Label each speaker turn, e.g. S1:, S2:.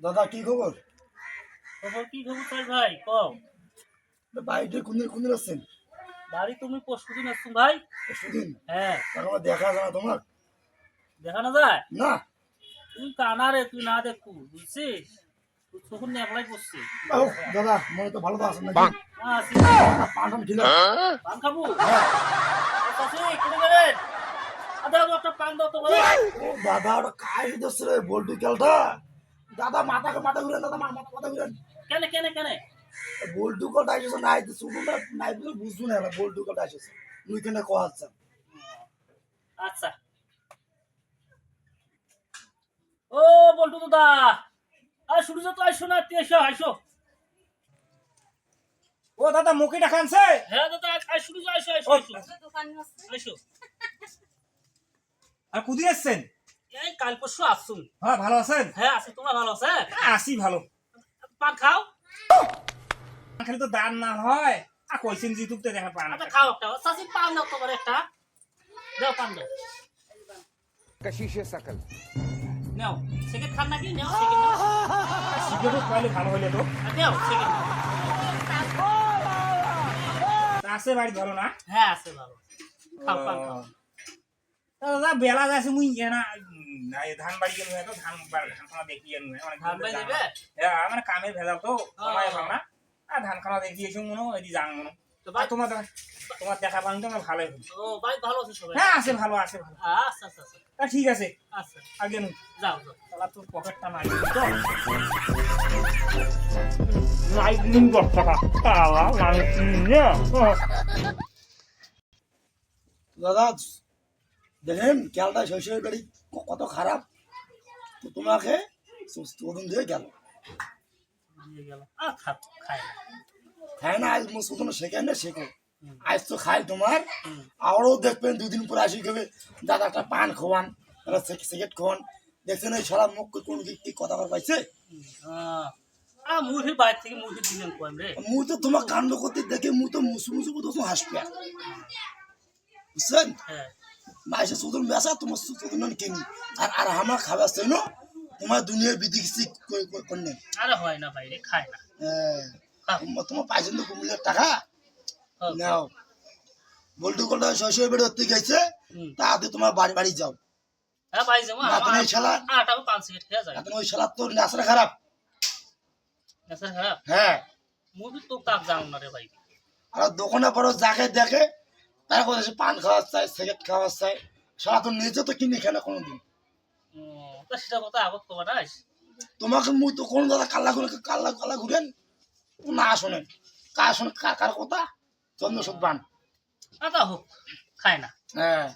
S1: দাদা কি খবর?
S2: খবর কি খবর তাই ভাই কও।
S1: বাড়িতে কোনদিন কোনদিন আসছেন?
S2: বাড়ি তুমি পরশুদিন আসছো ভাই।
S1: পরশুদিন?
S2: হ্যাঁ
S1: আমার দেখা যায় না তোমার?
S2: দেখানো যায়
S1: না।
S2: তুই কানা রে, তুই না দেখু বুঝছিস, তুই তখন একলাই করছিস।
S1: ও দাদা মনে তো ভালো তো আছেন নাকি?
S2: আসি
S1: পান টান ছিল?
S2: পান খাবো।
S1: হ্যাঁ।
S2: আসি কোনে গেলেন? আদা একটা পান দাও তো ভাই।
S1: ও দাদা ওটা কাজ দিচ্ছে রে বল্টু খেলটা। দাদা মাথা ঘুরেন দাদা মাথা ঘুরেন।
S2: কেনে কেনে কেনে
S1: বল্টু কলটা এসেছে নাই শুধু না নাই বলে বুঝবো না বল্টু কলটা এসেছে তুই কেন কোয়াচ্ছা?
S2: আচ্ছা ও বলটু দাদা, আর শুরু তো আইসো না, তুই এসো আইসো।
S3: ও দাদা মুখিটা খানছে?
S2: হ্যাঁ দাদা আই শুরু আইসো আইসো আইসো আইসো।
S3: আর কুদিন এসছেন?
S2: এই কাল পরশু আসুন।
S3: হ্যাঁ ভালো আছেন?
S2: হ্যাঁ আছি, তোমরা ভালো আছে?
S3: আসি ভালো।
S2: পান খাও।
S3: খালি তো দান না হয় আর কইছেন ইউটিউব তে দেখা পান।
S2: আচ্ছা খাও একটা সাসি পান দাও তোমার একটা, দাও পান দাও।
S4: कशिशे सकल
S2: নাও সেকেন্ড খান নাকি, নাও সেকেন্ড নাও।
S3: সিগারেট খাইলে ভালো হইলে তো।
S2: নাও সেকেন্ড।
S3: তা আছে বাড়ি ভালো না?
S2: হ্যাঁ আছে ভালো, খাও পান খাও।
S3: তা দাদা বেলা যাচ্ছে মুই না ধান বাড়ি গেল তো ধান খানা দেখি অনেক
S2: ধান বাই দিবে?
S3: হ্যাঁ মানে কামের ভেজাল তো সময় পাও না। আর ধান খানা দেখি এসে মনে হয় এদি যাং মনে।
S2: তো ভাই
S3: তোমার দেখা পান তো আমার ভালোই হলো।
S2: ও ভাই ভালো আছে সবাই?
S3: হ্যাঁ আছে ভালো আছে ভালো।
S2: আচ্ছা আচ্ছা আচ্ছা
S3: তা ঠিক আছে
S2: আচ্ছা
S3: আগে নু
S2: যাও যাও।
S3: তাহলে তোর পকেটটা মারি তো লাইটনিং দরকার তালা লাইটনিং
S1: দাদা দেখেন খেলটা শৈশবের বাড়ি কত খারাপ তো তোমাকে ওদিন দিয়ে গেল
S2: দিয়ে গেল খাই না।
S1: খায় না আজ মুসলমান শেখেন না শেখো আজ তো খাই তোমার আরও দেখবেন দুদিন পরে আসি কবে দাদা একটা পান খাওয়ান একটা সিগারেট খাওয়ান দেখছেন এই সারা মুখ কোন কি কথা বলা পাইছে
S2: মুরগির বাইরে থেকে মুরগির দিলেন কোন রে।
S1: মুই তো তোমার কাণ্ড করতে দেখে মুই তো মুসু মুসু করতে তোমার হাসবে বুঝছেন
S2: হ্যাঁ
S1: মাইসে সুদুর মেসা তোমার সুদুর কিনি আর আর আমার খাবার চাই না তোমার দুনিয়ার বিধি কিছু করলেন
S2: আরে হয় না বাইরে খায় না।
S1: তোমার পাইছেন তো কুমিল্লার টাকা
S2: হ্যাঁ,
S1: নাও বল্টু কলটা শৈশবের বেড়ে ধরতে গেছে তাতে তোমার বাড়ি বাড়ি যাও
S2: হ্যাঁ ভাই যাবো
S1: না তুমি ওই শালা
S2: আটাও পান সিগারেট খেয়ে যায়।
S1: তুমি ওই শালা তোর নেশাটা খারাপ
S2: স্যার হ্যাঁ
S1: হ্যাঁ
S2: মুভি তো কাক জানো না রে ভাই।
S1: আর দোকানে পরে যাকে দেখে তার কথা সে পান খাওয়ার চাই সিগারেট খাওয়ার চাই শালা তোর নিজে তো কিনে খেলে কোনোদিন
S2: তা সেটা কথা আগত তোমার আস।
S1: তোমাকে মুই তো কোনো দাদা কাল্লা ঘুরেন না শোনেন কার শোনেন কার কথা চন্দ্রসুদ পান
S2: আদা হোক খায় না।
S1: হ্যাঁ